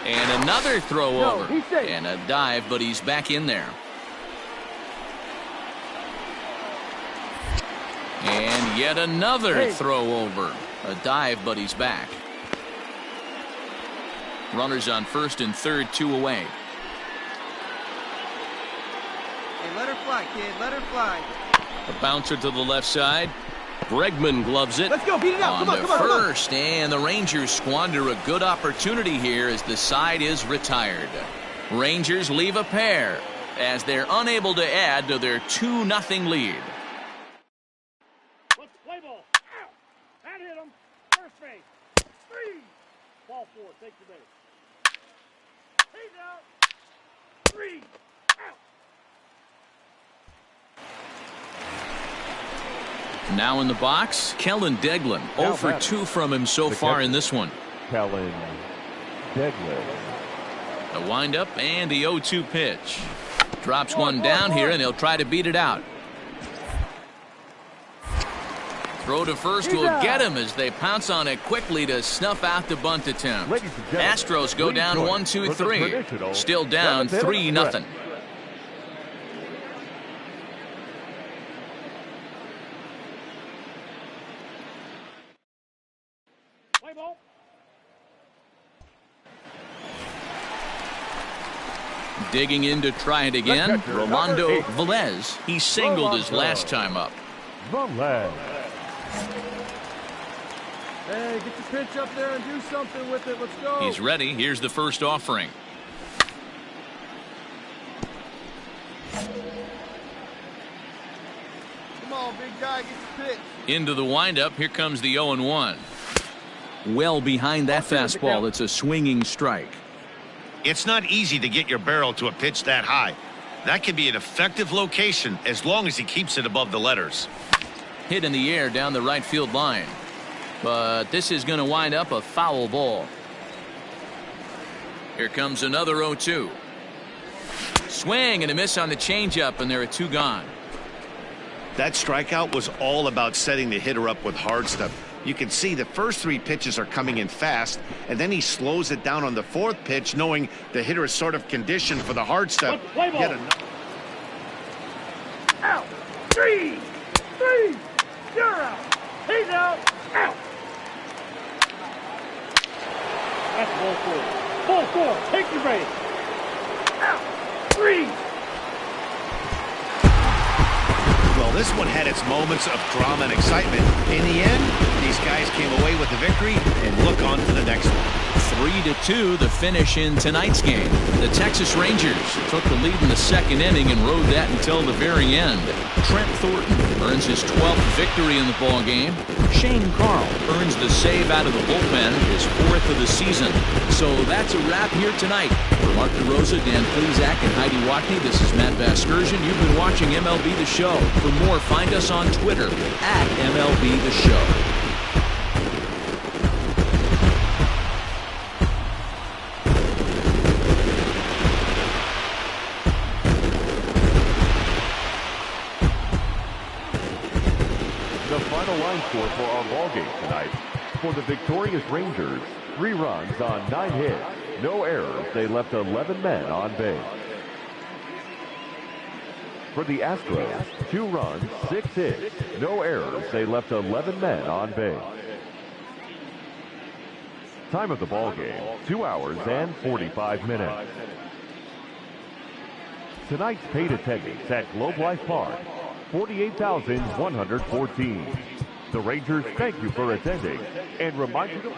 [SPEAKER 1] And another throw over, and a dive, but he's back in there. And yet another throw over. A dive, but he's back. Runners on 1st and 3rd, 2 away.
[SPEAKER 8] Hey, let her fly, kid. Let her fly.
[SPEAKER 1] A bouncer to the left side. Bregman gloves it.
[SPEAKER 8] Let's go. Beat it out.
[SPEAKER 1] On to first, and the Rangers squander a good opportunity here as the side is retired. Rangers leave a pair as they're unable to add to their 2-0 lead.
[SPEAKER 4] Let's play ball. Out. That hit him. First base. 3. Ball 4. Take the base. He's out. 3. Out.
[SPEAKER 1] Now in the box, Kellen Deglin. 0 for 2 from him so far in this one.
[SPEAKER 5] Kellen Deglin.
[SPEAKER 1] The windup and the 0-2 pitch. Drops one down here, and he'll try to beat it out. Throw to first will get him as they pounce on it quickly to snuff out the bunt attempt. Astros go down 1-2-3. Still down 3-0. Digging in to try it again, Rolando Velez. He singled his last time up.
[SPEAKER 5] Velez.
[SPEAKER 8] Hey, get the pitch up there and do something with it. Let's go.
[SPEAKER 1] He's ready. Here's the first offering.
[SPEAKER 8] Come on, big guy, get the pitch.
[SPEAKER 1] Into the windup. Here comes the 0-1. Well behind that fastball. It's a swinging strike.
[SPEAKER 2] It's not easy to get your barrel to a pitch that high. That can be an effective location as long as he keeps it above the letters.
[SPEAKER 1] Hit in the air down the right field line. But this is going to wind up a foul ball. Here comes another 0-2. Swing and a miss on the changeup, and there are 2 gone.
[SPEAKER 2] That strikeout was all about setting the hitter up with hard stuff. You can see the first 3 pitches are coming in fast, and then he slows it down on the 4th pitch, knowing the hitter is sort of conditioned for the hard stuff.
[SPEAKER 4] Out. 3. You're out. He's out. Out. That's ball 4. Ball 4. Take your base. Out. 3.
[SPEAKER 2] Well, this one had its moments of drama and excitement. In the end, these guys came away with the victory and look on to the next one.
[SPEAKER 1] 3-2 the finish in tonight's game. The Texas Rangers took the lead in the 2nd inning and rode that until the very end. Trent Thornton earns his 12th victory in the ball game. Shane Carl earns the save out of the bullpen, his 4th of the season. So that's a wrap here tonight. For Mark DeRosa, Dan Plezak, and Heidi Watney, this is Matt Vasgersian. You've been watching MLB The Show. For more, find us on Twitter at MLB The Show.
[SPEAKER 5] Line score for our ball game tonight. For the victorious Rangers, 3 runs on 9 hits, no errors. They left 11 men on base. For the Astros, 2 runs, 6 hits, no errors. They left 11 men on base. Time of the ball game, 2 hours and 45 minutes. Tonight's paid attendance at Globe Life Park, 48,114. The Rangers thank you for attending and remind you to...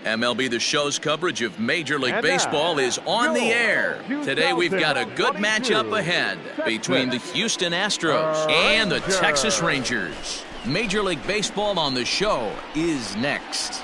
[SPEAKER 1] MLB The Show's coverage of Major League Baseball is on the air. Today we've got a good matchup ahead between the Houston Astros and the Texas Rangers. Major League Baseball on The Show is next.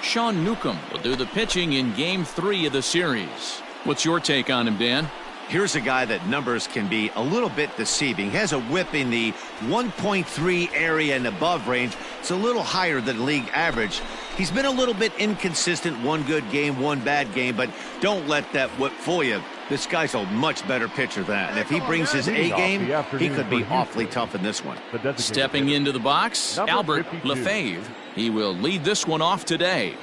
[SPEAKER 1] Sean Newcomb will do the pitching in Game 3 of the series. What's your take on him, Dan?
[SPEAKER 2] Here's a guy that numbers can be a little bit deceiving. He has a whip in the 1.3 area and above range. It's a little higher than league average. He's been a little bit inconsistent. One good game, one bad game, but don't let that whip fool you. This guy's a much better pitcher than that. And if he brings his A game, he could be awfully tough in this one.
[SPEAKER 1] Stepping into the box, Albert Lefebvre. He will lead this one off today.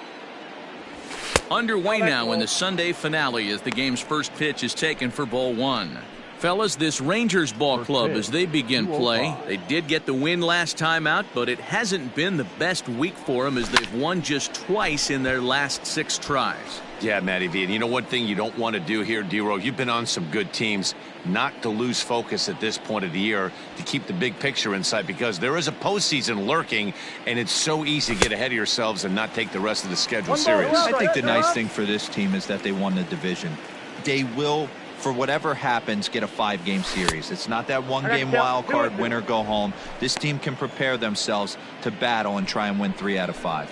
[SPEAKER 1] Underway now in the Sunday finale as the game's first pitch is taken for ball one. Fellas, this Rangers ball club as they begin play. They did get the win last time out, but it hasn't been the best week for them as they've won just twice in their last 6 tries.
[SPEAKER 2] Yeah, Matty V. And you know one thing you don't want to do here, D-Row, you've been on some good teams, not to lose focus at this point of the year, to keep the big picture in sight, because there is a postseason lurking, and it's so easy to get ahead of yourselves and not take the rest of the schedule serious.
[SPEAKER 3] I think the nice thing for this team is that they won the division. They will, for whatever happens, get a 5-game series. It's not that one-game wild card, win or go home. This team can prepare themselves to battle and try and win 3 out of 5.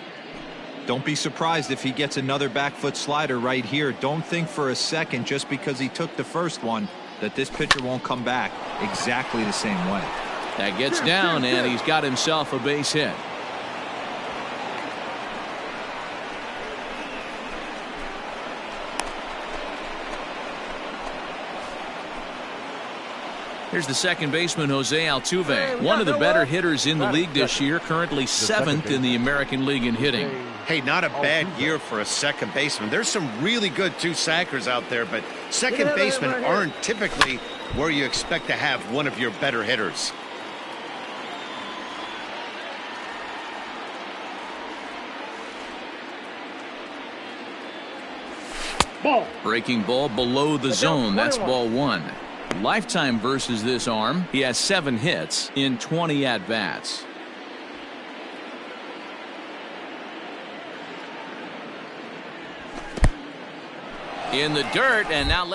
[SPEAKER 3] Don't be surprised if he gets another back foot slider right here. Don't think for a second, just because he took the first one, that this pitcher won't come back exactly the same way.
[SPEAKER 1] That gets down, and he's got himself a base hit. Here's the second baseman, Jose Altuve, one of the better hitters in the league this year, currently 7th in the American League in hitting.
[SPEAKER 2] Hey, not a bad year for a second baseman. There's some really good 2-sackers out there, but second basemen aren't typically where you expect to have one of your better hitters.
[SPEAKER 4] Ball.
[SPEAKER 1] Breaking ball below the zone. That's ball one. Lifetime versus this arm. He has 7 hits in 20 at-bats. In the dirt, and now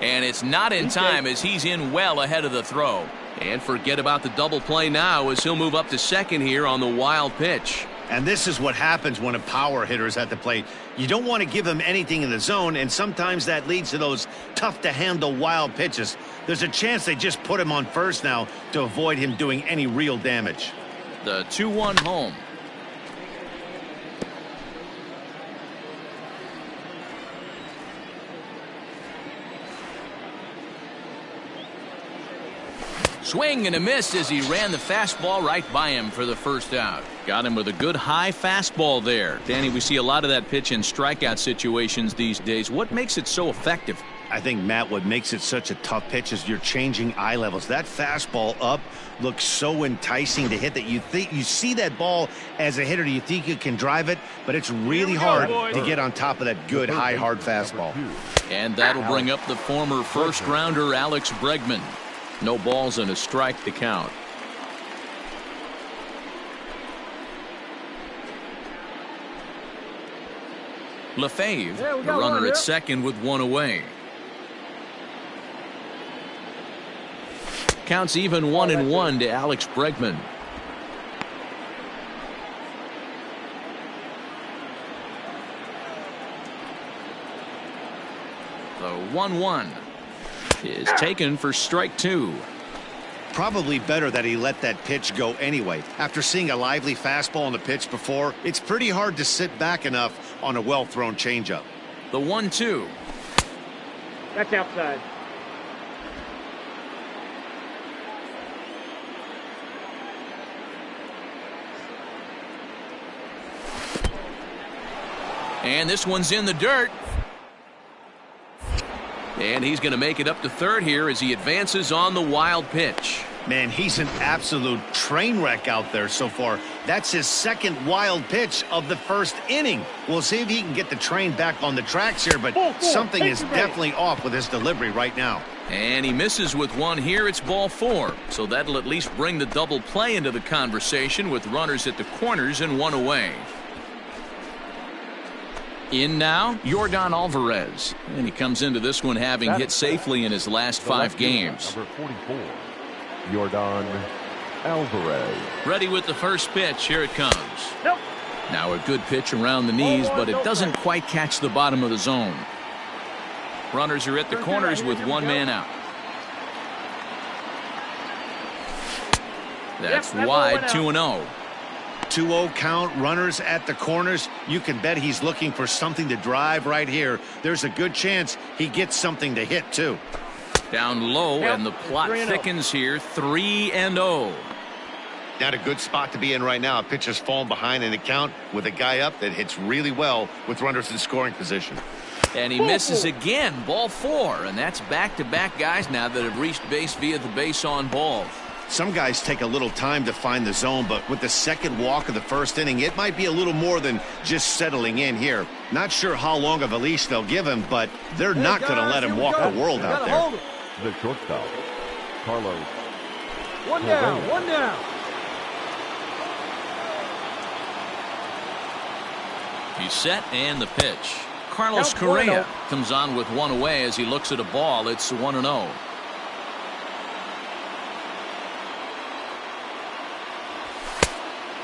[SPEAKER 1] and it's not in time as he's in well ahead of the throw. And forget about the double play now as he'll move up to second here on the wild pitch.
[SPEAKER 2] And this is what happens when a power hitter is at the plate. You don't want to give him anything in the zone, and sometimes that leads to those tough-to-handle wild pitches. There's a chance they just put him on first now to avoid him doing any real damage.
[SPEAKER 1] The 2-1 home. Swing and a miss as he ran the fastball right by him for the first out. Got him with a good high fastball there. Danny, we see a lot of that pitch in strikeout situations these days. What makes it so effective?
[SPEAKER 2] I think, Matt, what makes it such a tough pitch is you're changing eye levels. That fastball up looks so enticing to hit that you think you see that ball as a hitter. You think you can drive it, but it's really hard to get on top of that good high hard fastball.
[SPEAKER 1] And that'll bring up the former first rounder Alex Bregman. No balls and a strike to count. Lefebvre, the runner at second with 1 away. Counts even 1-1 to Alex Bregman. The 1-1 is taken for strike 2.
[SPEAKER 2] Probably better that he let that pitch go anyway. After seeing a lively fastball on the pitch before, it's pretty hard to sit back enough on a well-thrown changeup.
[SPEAKER 1] The 1-2.
[SPEAKER 4] That's outside.
[SPEAKER 1] And this one's in the dirt. And he's going to make it up to third here as he advances on the wild pitch.
[SPEAKER 2] Man, he's an absolute train wreck out there so far. That's his second wild pitch of the first inning. We'll see if he can get the train back on the tracks here, but something is definitely off with his delivery right now.
[SPEAKER 1] And he misses with one here. It's ball 4. So that'll at least bring the double play into the conversation with runners at the corners and one away. In now, Yordan Alvarez. And he comes into this one having hit safely in his last 5 games.
[SPEAKER 5] Number 44, Yordan Alvarez.
[SPEAKER 1] Ready with the first pitch. Here it comes.
[SPEAKER 4] Nope.
[SPEAKER 1] Now a good pitch around the knees, but it doesn't quite catch the bottom of the zone. Runners are at the corners with one man out. That's wide, 2-0.
[SPEAKER 2] 2-0 count, runners at the corners. You can bet he's looking for something to drive right here. There's a good chance he gets something to hit, too.
[SPEAKER 1] Down low, and the plot thickens here, 3-0.
[SPEAKER 2] Not a good spot to be in right now. A pitcher's falling behind in the count with a guy up that hits really well with runners in scoring position.
[SPEAKER 1] And he misses again, ball 4, and that's back-to-back guys now that have reached base via the base on balls.
[SPEAKER 2] Some guys take a little time to find the zone, but with the second walk of the first inning, it might be a little more than just settling in here. Not sure how long of a leash they'll give him, but they're not going to let him walk the world out there.
[SPEAKER 5] The shortstop, Carlos.
[SPEAKER 4] One down, one down.
[SPEAKER 1] He's set, and the pitch. Carlos Correa comes on with one away as he looks at a ball. It's 1-0.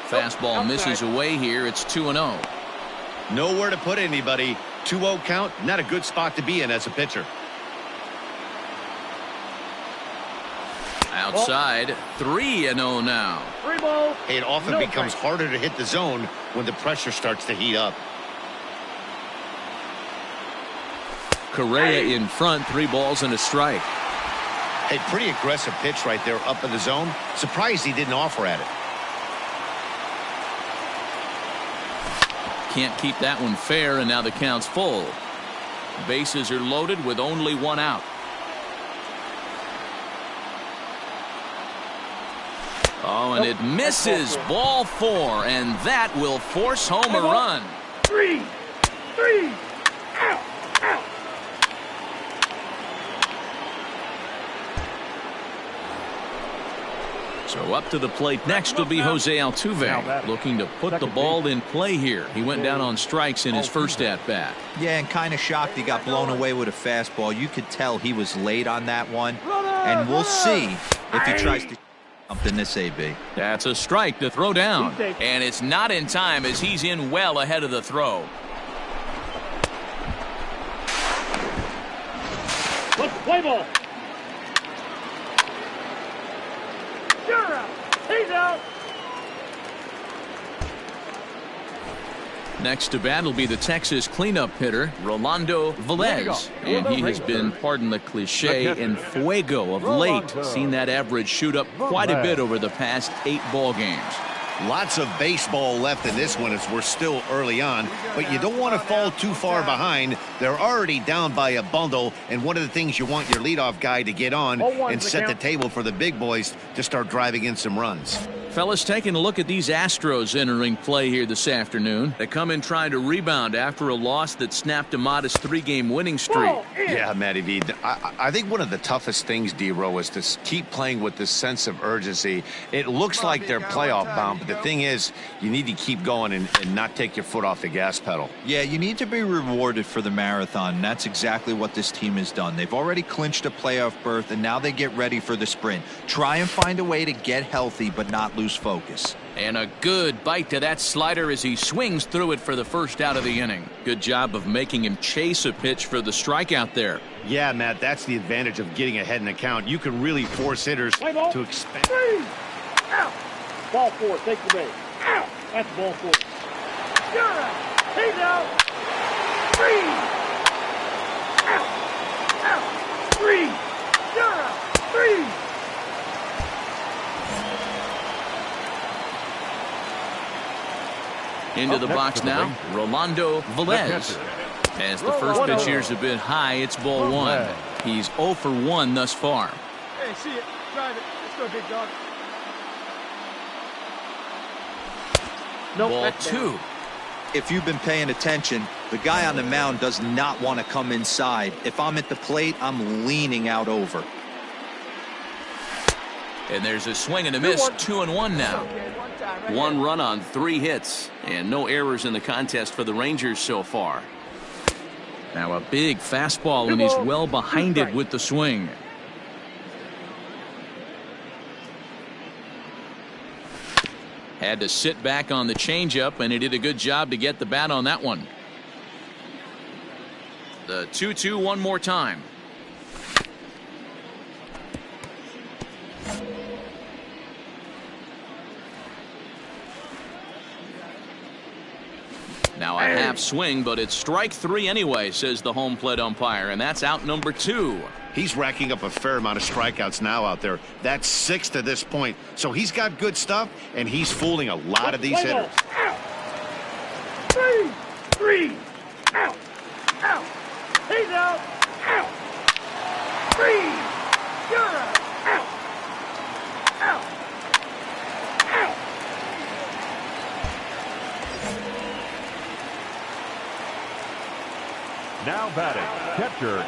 [SPEAKER 1] Fastball misses away here. It's 2-0.
[SPEAKER 2] Nowhere to put anybody. 2-0 count, not a good spot to be in as a pitcher.
[SPEAKER 1] Outside, 3-0 now.
[SPEAKER 4] 3 balls.
[SPEAKER 2] It often becomes harder to hit the zone when the pressure starts to heat up.
[SPEAKER 1] Correa in front, 3 balls and a strike.
[SPEAKER 2] A pretty aggressive pitch right there up in the zone. Surprised he didn't offer at it.
[SPEAKER 1] Can't keep that one fair, and now the count's full. Bases are loaded with only one out. Oh, and it misses, ball 4, and that will force home a run.
[SPEAKER 4] 3, out, out.
[SPEAKER 1] So up to the plate next will be Jose Altuve, looking to put the ball in play here. He went down on strikes in his first at-bat.
[SPEAKER 3] Yeah, and kind of shocked he got blown away with a fastball. You could tell he was late on that one, and we'll see if he tries to jump in this AB.
[SPEAKER 1] That's a strike to throw down, and it's not in time as he's in well ahead of the throw.
[SPEAKER 4] Let's play ball. You're out. He's out.
[SPEAKER 1] Next to bat will be the Texas cleanup hitter, Rolando Velez. And he has been, pardon the cliche, en fuego of late. Seen that average shoot up quite a bit over the past 8 ball games.
[SPEAKER 2] Lots of baseball left in this one as we're still early on, but you don't want to fall too far behind. They're already down by a bundle, and one of the things you want your leadoff guy to get on and set the table for the big boys to start driving in some runs.
[SPEAKER 1] Fellas, taking a look at these Astros entering play here this afternoon. They come in trying to rebound after a loss that snapped a modest 3-game winning streak.
[SPEAKER 2] Yeah, Matty V. I think one of the toughest things, D-Row, is to keep playing with this sense of urgency. It looks like they're playoff bound, but the thing is, you need to keep going and not take your foot off the gas pedal.
[SPEAKER 3] Yeah, you need to be rewarded for the marathon, and that's exactly what this team has done. They've already clinched a playoff berth, and now they get ready for the sprint. Try and find a way to get healthy, but not lose focus.
[SPEAKER 1] And a good bite to that slider as he swings through it for the first out of the inning. Good job of making him chase a pitch for the strikeout there.
[SPEAKER 2] Yeah, Matt, that's the advantage of getting ahead in the count. You can really force hitters to expand.
[SPEAKER 4] 3, out. Ball 4, take the base. Out. That's ball 4. You're out. He's out. 3, out. Out. 3. You're out. 3.
[SPEAKER 1] Into the box now, Rolando Velez. As the first pitch here's a bit high, it's ball 1. He's 0 for 1 thus far.
[SPEAKER 6] Hey, see it. Drive it. Let's
[SPEAKER 4] go, big dog. Nope,
[SPEAKER 1] Ball
[SPEAKER 4] that's down.
[SPEAKER 1] 2.
[SPEAKER 3] If you've been paying attention, the guy on the mound does not want to come inside. If I'm at the plate, I'm leaning out over.
[SPEAKER 1] And there's a swing and a miss. 2-1 now. One run on 3 hits, and no errors in the contest for the Rangers so far. Now a big fastball, and he's well behind it with the swing. Had to sit back on the changeup, and he did a good job to get the bat on that one. The 2-2 one more time. Now a half swing, but it's strike 3 anyway, says the home plate umpire, and that's out number 2.
[SPEAKER 2] He's racking up a fair amount of strikeouts now out there. That's 6 to this point. So he's got good stuff, and he's fooling a lot of these hitters.
[SPEAKER 4] Out. 3. Out. Out. He's out. Out. 3. You're out. Out. Out. Out.
[SPEAKER 5] Now batting, catcher,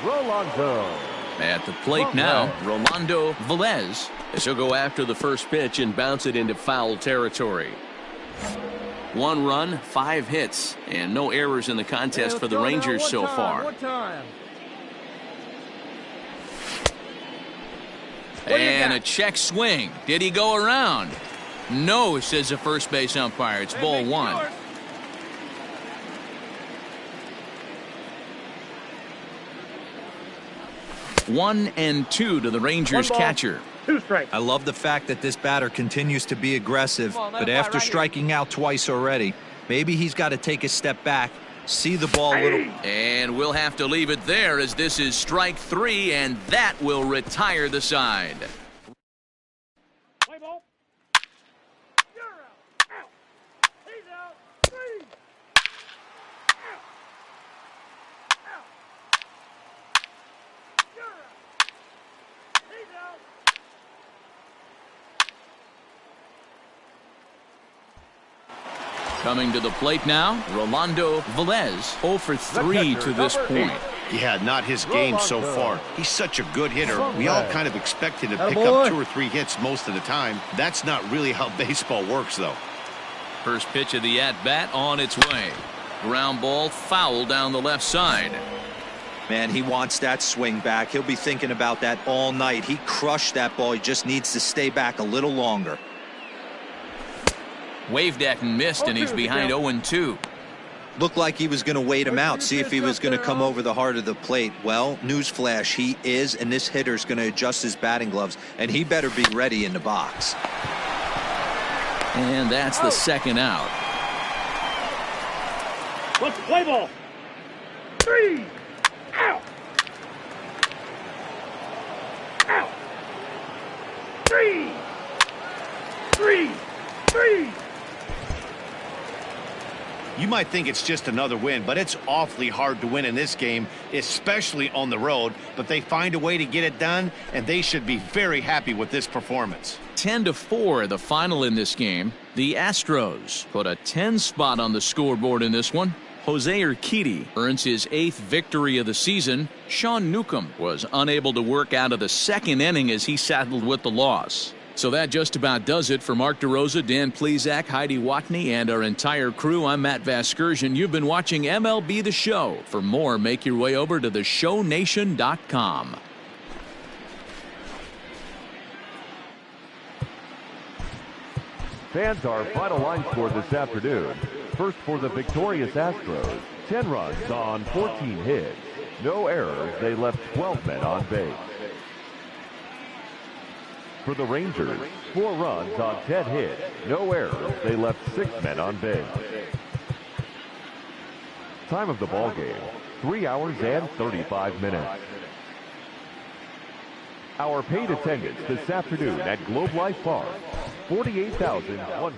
[SPEAKER 5] Rolando.
[SPEAKER 1] At the plate now, Rolando Velez,
[SPEAKER 7] As he'll go after the first pitch and bounce it into foul territory.
[SPEAKER 1] 1 run, 5 hits, and no errors in the contest for the Rangers so far. And a check swing. Did he go around? No, says the first base umpire. It's ball 1. One and 2 to the Rangers catcher.
[SPEAKER 4] 2 strikes.
[SPEAKER 3] I love the fact that this batter continues to be aggressive, but after striking out twice already, maybe he's got to take a step back, see the ball a little.
[SPEAKER 1] And we'll have to leave it there, as this is strike 3, and that will retire the side.
[SPEAKER 4] Play ball. You're out. Out. He's out. 3. Out. Out. You're out. He's out.
[SPEAKER 1] Coming to the plate now, Rolando Velez, 0 for 3 to this point.
[SPEAKER 2] Yeah, not his game so far. He's such a good hitter. We all kind of expect him to pick up 2 or 3 hits most of the time. That's not really how baseball works, though.
[SPEAKER 1] First pitch of the at-bat on its way. Ground ball foul down the left side.
[SPEAKER 3] Man, he wants that swing back. He'll be thinking about that all night. He crushed that ball. He just needs to stay back a little longer.
[SPEAKER 1] Waved at and missed, and he's behind 0-2.
[SPEAKER 3] Looked like he was going to wait him out, see if he was going to come over the heart of the plate. Well, newsflash, he is, and this hitter's going to adjust his batting gloves, and he better be ready in the box.
[SPEAKER 1] And that's the second out.
[SPEAKER 4] Let's play ball. 3. Out. Out. 3. 3. 3.
[SPEAKER 2] You might think it's just another win, but it's awfully hard to win in this game, especially on the road. But they find a way to get it done, and they should be very happy with this performance.
[SPEAKER 1] 10-4, the final in this game. The Astros put a 10 spot on the scoreboard in this one. Jose Urquidy earns his 8th victory of the season. Sean Newcomb was unable to work out of the second inning as he saddled with the loss. So that just about does it for Mark DeRosa, Dan Plesac, Heidi Watney, and our entire crew. I'm Matt Vasgersian. You've been watching MLB The Show. For more, make your way over to theshownation.com.
[SPEAKER 5] Fans, our final line score this afternoon. First for the victorious Astros, 10 runs on 14 hits. No errors. They left 12 men on base. For the Rangers, 4 runs on 10 hits. No errors. They left 6 men on base. Time of the ball game, 3 hours and 35 minutes. Our paid attendance this afternoon at Globe Life Park, 48,100.